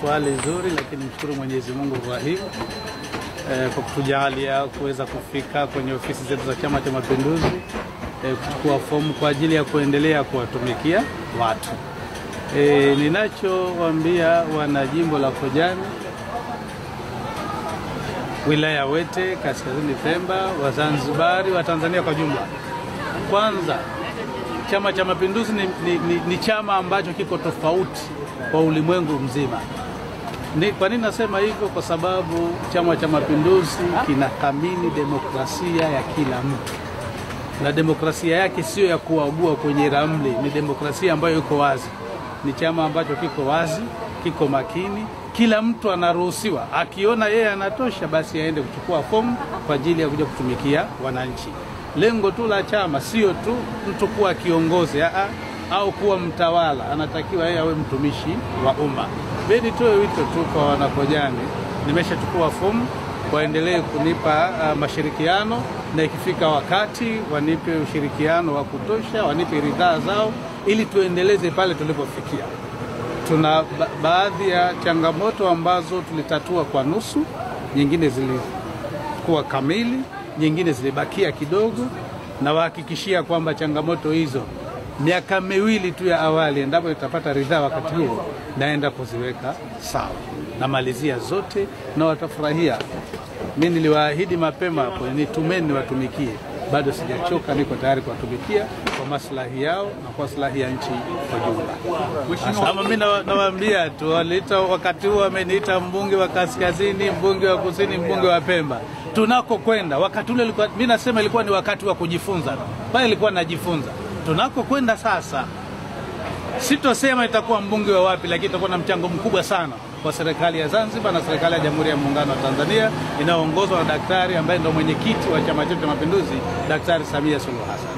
swali zuri, lakini mshukuru Mwenyezi Mungu Rahim kwa kutujalia kuweza kufika kwenye ofisi zetu za Chama cha Mapinduzi kuchukua fomu kwa ajili ya kuendelea kuwatumikia watu. Ninachowaambia wana jimbo la Kojani, wilaya Wete, Kaskazini Pemba, Wazanzibari, wa Tanzania kwa jumla. Kwanza, Chama cha Mapinduzi ni chama ambacho kiko tofauti kwa ulimwengu mzima. Kwa nini nasema hivyo? Kwa sababu Chama cha Mapinduzi kinathamini demokrasia ya kila mtu, na demokrasia yake sio ya kuagua kwenye ramli, ni demokrasia ambayo iko wazi. Ni chama ambacho kiko wazi, kiko makini, kila mtu anaruhusiwa, akiona yeye anatosha basi aende kuchukua fomu kwa ajili ya kuja kutumikia wananchi. Lengo tu la chama sio tu mtu kuwa kiongozi au kuwa mtawala, anatakiwa yeye awe mtumishi wa umma. Nitoe wito tu kwa wanakojani, nimeshachukua fomu, waendelee kunipa mashirikiano, na ikifika wakati wanipe ushirikiano wa kutosha, wanipe ridhaa zao ili tuendeleze pale tulipofikia. Tuna baadhi ya changamoto ambazo tulitatua kwa nusu, nyingine zilikuwa kamili, nyingine zilibakia kidogo, na wahakikishia kwamba changamoto hizo miaka miwili tu ya awali endapo itapata ridhaa wakati huo naenda kuziweka sawa, na malizia zote na watafurahia. Mimi niliwaahidi mapema hapo, nitumeni watumikie. Bado sijachoka, niko tayari kuwatumikia kwa maslahi yao na kwa maslahi ya nchi kwa jumla. Kama mimi nawaambia tu, walita wakati huo wameniita mbunge wa Kaskazini, mbunge wa Kusini, mbunge wa Pemba. Tunako kwenda wakati ule mimi nasema ilikuwa ni wakati wa kujifunza. Pale ilikuwa najifunza. Tunako kwenda sasa, sitosema itakuwa mbunge wa wapi, lakini itakuwa na mchango mkubwa sana kwa serikali ya Zanzibar na serikali ya Jamhuri ya Muungano wa Tanzania inayoongozwa na daktari ambaye ndio mwenyekiti wa chama chetu cha Mapinduzi, Daktari Samia Suluhu Hassan.